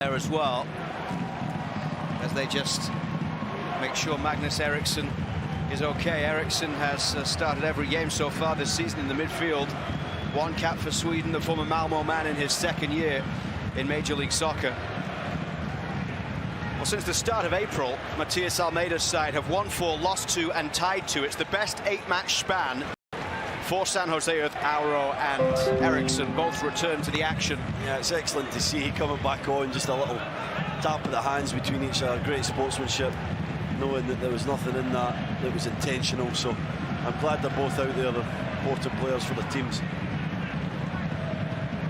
there as well, as they just make sure Magnus Eriksson is okay. Eriksson has started every game so far this season in the midfield. One cap for Sweden, the former Malmo man in his second year in Major League Soccer. Well, since the start of April, Matias Almeida's side have won 4, lost 2 and tied 2. It's the best 8-match span for San Jose Earth. Auro and Eriksson both return to the action. Yeah, it's excellent to see coming back on, just a little tap of the hands between each other. Great sportsmanship, knowing that there was nothing in that was intentional. So I'm glad they're both out there. They're important players for the teams.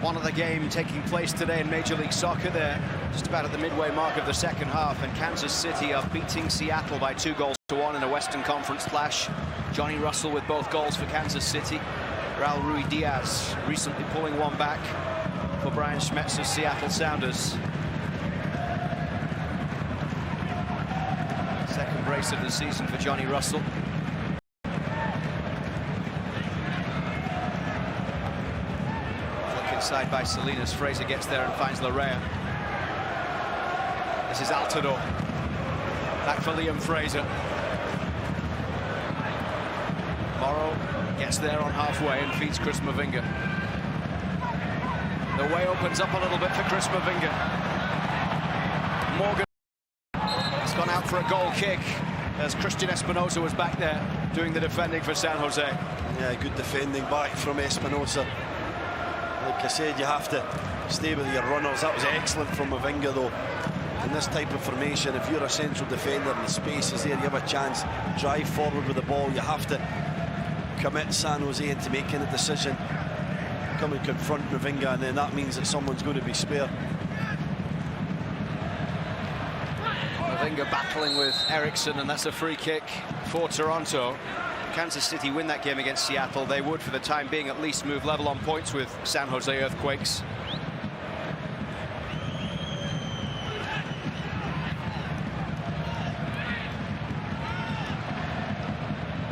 One other game taking place today in Major League Soccer. They're just about at the midway mark of the second half, and Kansas City are beating Seattle by 2-1 in a Western Conference clash. Johnny Russell with both goals for Kansas City. Raul Rui Diaz recently pulling one back for Brian Schmetzer's Seattle Sounders. Second brace of the season for Johnny Russell. Inside by Salinas. Fraser gets there and finds Larrea. This is Altidore. Back for Liam Fraser. Morrow gets there on halfway and feeds Chris Mavinga. The way opens up a little bit for Chris Mavinga. Morgan has gone out for a goal kick as Christian Espinosa was back there doing the defending for San Jose. Yeah, good defending back from Espinosa. Like I said, you have to stay with your runners. That was excellent from Mavinga, though. In this type of formation, if you're a central defender and the space is there, you have a chance. Drive forward with the ball. You have to commit San Jose into making a decision. Come and confront Mavinga, and then that means that someone's going to be spare. Mavinga battling with Eriksson, and that's a free kick for Toronto. Kansas City win that game against Seattle, they would, for the time being, at least move level on points with San Jose Earthquakes.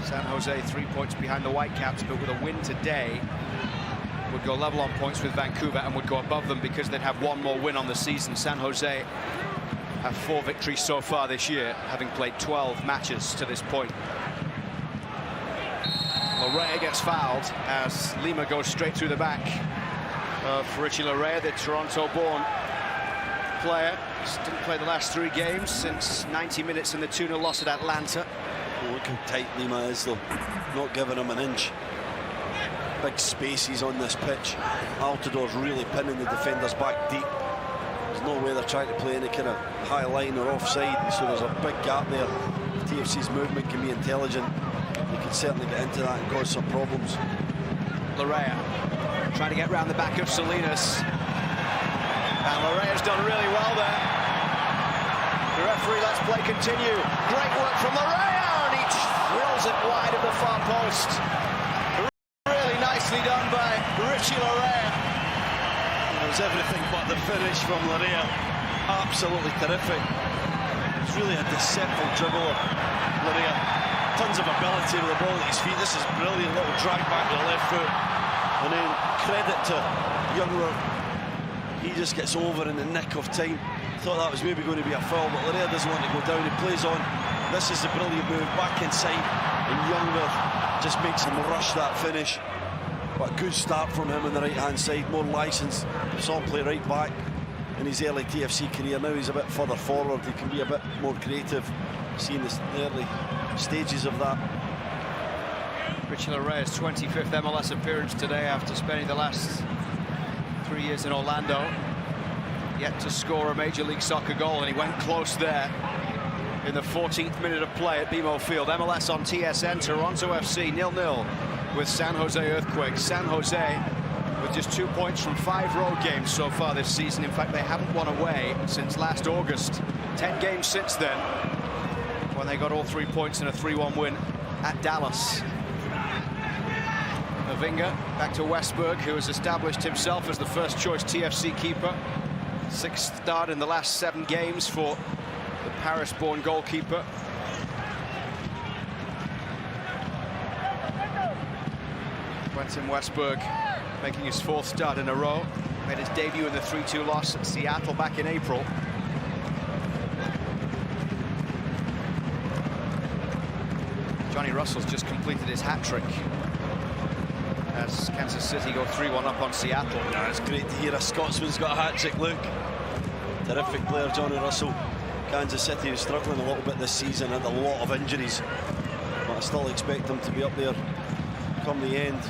San Jose 3 points behind the Whitecaps, but with a win today, would go level on points with Vancouver and would go above them because they'd have one more win on the season. San Jose have 4 victories so far this year, having played 12 matches to this point. Larrea gets fouled as Lima goes straight through the back of Richie Larrea, the Toronto-born player. Just didn't play the last 3 games since 90 minutes in the 2-0 loss at Atlanta. Oh, look how tight Lima is, though. Not giving him an inch. Big spaces on this pitch. Altidore's really pinning the defenders back deep. There's no way they're trying to play any kind of high line or offside, so there's a big gap there. If TFC's movement can be intelligent, they can certainly get into that and cause some problems. Larrea trying to get round the back of Salinas. And Larrea's done really well there. The referee lets play continue. Great work from Larrea, and he drills it wide of the far post. Really nicely done by Richie Larrea. It was everything but the finish from Larrea. Absolutely terrific. It's really a deceptive dribbler, Larrea. Tons of ability with the ball at his feet. This is brilliant, little drag back with the left foot. And then credit to Youngworth. He just gets over in the nick of time. Thought that was maybe going to be a foul, but Larrea doesn't want to go down. He plays on. This is a brilliant move back inside, and Youngworth just makes him rush that finish. But a good start from him on the right-hand side. More licensed. Saw him play right back in his early TFC career. Now he's a bit further forward. He can be a bit more creative, seeing the early stages of that. Richie Larrea's 25th MLS appearance today after spending the last 3 years in Orlando. Yet to score a Major League Soccer goal, and he went close there in the 14th minute of play at BMO Field. MLS on TSN, Toronto FC 0-0 with San Jose Earthquakes. San Jose with just 2 points from 5 road games so far this season. In fact, they haven't won away since last August. 10 games since then, when they got all 3 points in a 3-1 win at Dallas. Mavinga back to Westberg, who has established himself as the first choice TFC keeper. 6th start in the last 7 games for the Paris-born goalkeeper. Quentin Westberg making his 4th start in a row. Made his debut in the 3-2 loss at Seattle back in April. Johnny Russell's just completed his hat-trick as Kansas City go 3-1 up on Seattle. Yeah, it's great to hear a Scotsman's got a hat-trick, Luke. Terrific player, Johnny Russell. Kansas City is struggling a little bit this season, had a lot of injuries, but I still expect them to be up there come the end.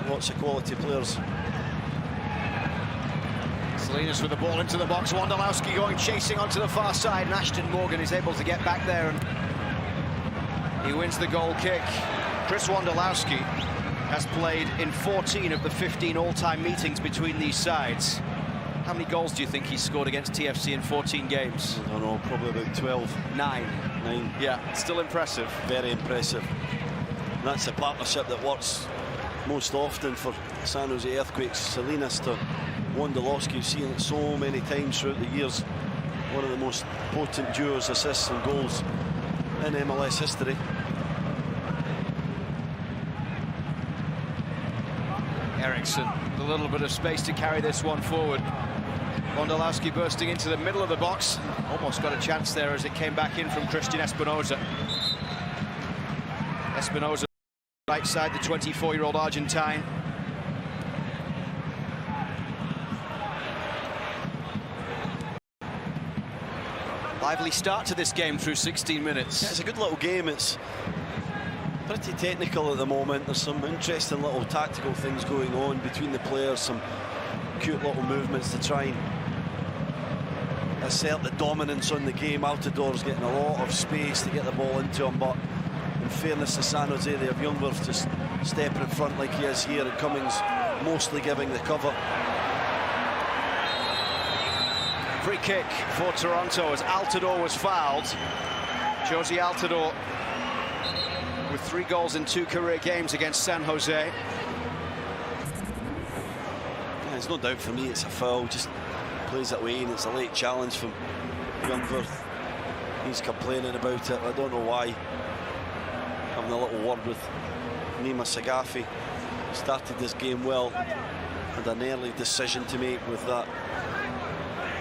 Lots of quality players. Salinas with the ball into the box. Wondolowski going chasing onto the far side, and Ashton Morgan is able to get back there, and he wins the goal kick. Chris Wondolowski has played in 14 of the 15 all-time meetings between these sides. How many goals do you think he's scored against TFC in 14 games? I don't know, probably about 12. 9. Yeah, still impressive. Very impressive. And that's the partnership that works most often for San Jose Earthquakes. Salinas to Wondolowski, you've seen it so many times throughout the years. One of the most potent duos, assists and goals in MLS history. Eriksson, a little bit of space to carry this one forward. Wondolowski bursting into the middle of the box. Almost got a chance there as it came back in from Christian Espinoza. Espinoza right side, the 24-year-old Argentine. Lively start to this game through 16 minutes. Yeah, it's a good little game. It's pretty technical at the moment. There's some interesting little tactical things going on between the players, some cute little movements to try and assert the dominance on the game. Altidor's getting a lot of space to get the ball into him, but in fairness to San Jose, they have Youngworth just stepping in front like he is here, and Cummings mostly giving the cover. Free kick for Toronto as Altidore was fouled. Josie Altidore with 3 goals in 2 career games against San Jose. Yeah, there's no doubt for me it's a foul, just plays that way, and it's a late challenge from Youngworth. He's complaining about it. I don't know why. Having a little word with Nima Sagafi. Started this game well, had an early decision to make with that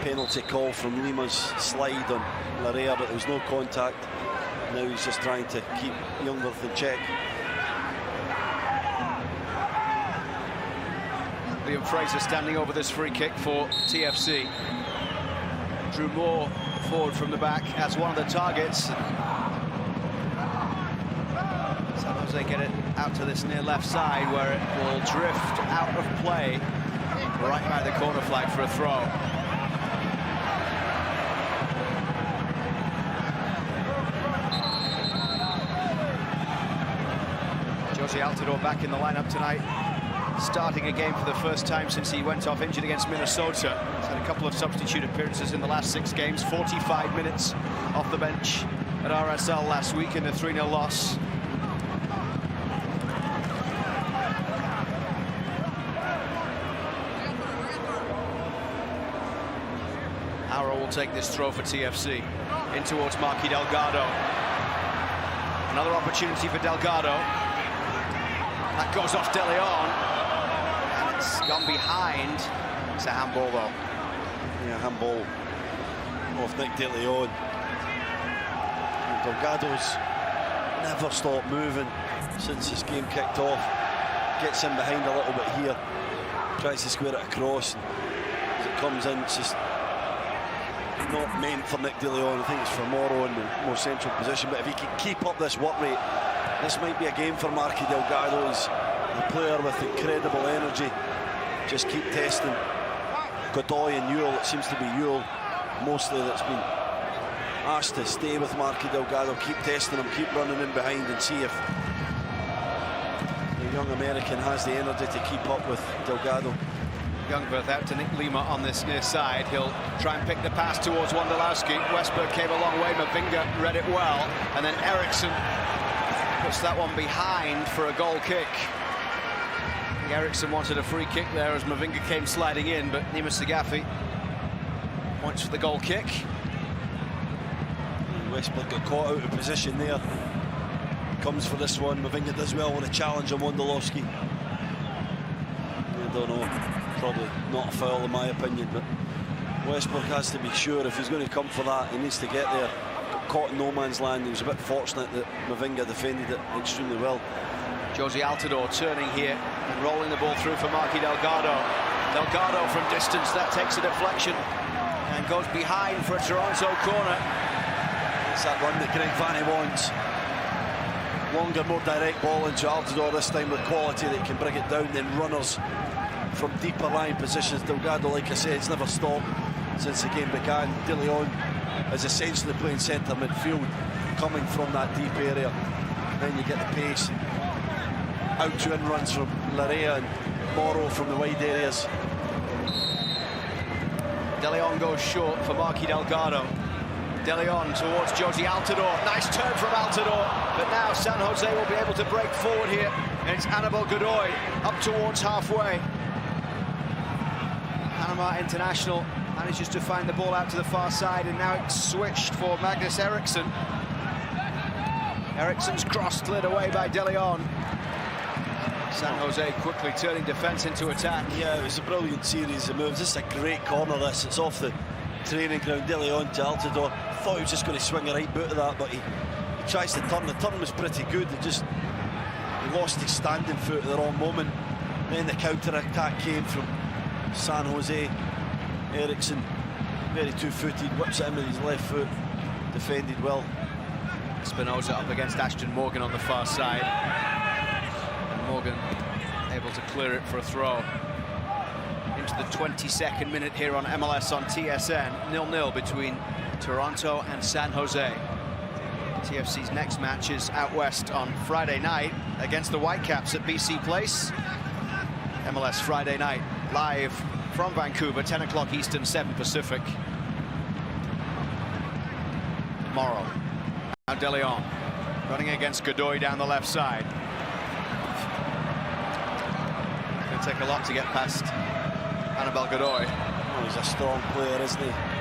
penalty call from Lima's slide on Larea, but there was no contact. Now he's just trying to keep Youngworth in check. Liam Fraser standing over this free kick for TFC. Drew Moore forward from the back as one of the targets. San Jose get it out to this near left side where it will drift out of play right by the corner flag for a throw. Josie Altidore back in the lineup tonight, starting a game for the first time since he went off injured against Minnesota. He's had a couple of substitute appearances in the last 6 games, 45 minutes off the bench at RSL last week in a 3-0 loss. Arrow will take this throw for TFC in towards Marky Delgado. Another opportunity for Delgado. That goes off De Leon, and it's gone behind. It's a handball, though. Yeah, handball off Nick De Leon. And Delgado's never stopped moving since this game kicked off. Gets in behind a little bit here, tries to square it across, and as it comes in, it's just not meant for Nick De Leon. I think it's for Morrow in the more central position, but if he can keep up this work rate, this might be a game for Marky Delgado. He's a player with incredible energy. Just keep testing Godoy and Ewell. It seems to be Ewell mostly that's been asked to stay with Marky Delgado. Keep testing him, keep running in behind, and see if the young American has the energy to keep up with Delgado. Youngworth out to Nick Lima on this near side. He'll try and pick the pass towards Wondolowski. Westberg came a long way. Mavinga read it well, and then Eriksson puts that one behind for a goal kick. Eriksson wanted a free kick there as Mavinga came sliding in, but Nima Sagafi points for the goal kick. Westberg got caught out of position there. Comes for this one. Mavinga does well with a challenge on Wondolowski. I don't know. Probably not a foul in my opinion, but Westbrook has to be sure if he's going to come for that, he needs to get there. Got caught in no man's land. He was a bit fortunate that Mavinga defended it extremely well. Josie Altidore turning here and rolling the ball through for Marky Delgado. Delgado from distance, that takes a deflection and goes behind for a Toronto corner. It's that run that Greg Vanny wants. Longer, more direct ball into Altidore, this time with quality that can bring it down, then runners from deeper line positions. Delgado, like I said, it's never stopped since the game began. De Leon is essentially playing centre midfield, coming from that deep area. Then you get the pace. Out to in runs from Larea and Morrow from the wide areas. De Leon goes short for Marky Delgado. De Leon towards Josie Altidore. Nice turn from Altidore, but now San Jose will be able to break forward here. And it's Anibal Godoy up towards halfway. Panama international manages to find the ball out to the far side, and now it's switched for Magnus Eriksson. Eriksson's cross cleared away by De Leon. San Jose quickly turning defence into attack. Yeah, it was a brilliant series of moves. This is a great corner, this. It's off the training ground. De Leon to Altidore. Thought he was just going to swing a right boot of that, but he tries to turn. The turn was pretty good. He lost his standing foot at the wrong moment. Then the counter-attack came from San Jose. Eriksson, very two-footed, whips it in with his left foot. Defended well. Espinosa up against Ashton Morgan on the far side. Morgan able to clear it for a throw. Into the 22nd minute here on MLS on TSN. 0-0 between Toronto and San Jose. TFC's next match is out west on Friday night against the Whitecaps at BC Place. MLS Friday night, live from Vancouver, 10 o'clock Eastern, 7 Pacific. Morrow. Now De Leon running against Godoy down the left side. Take a lot to get past Anibal Godoy. Oh, he's a strong player, isn't he?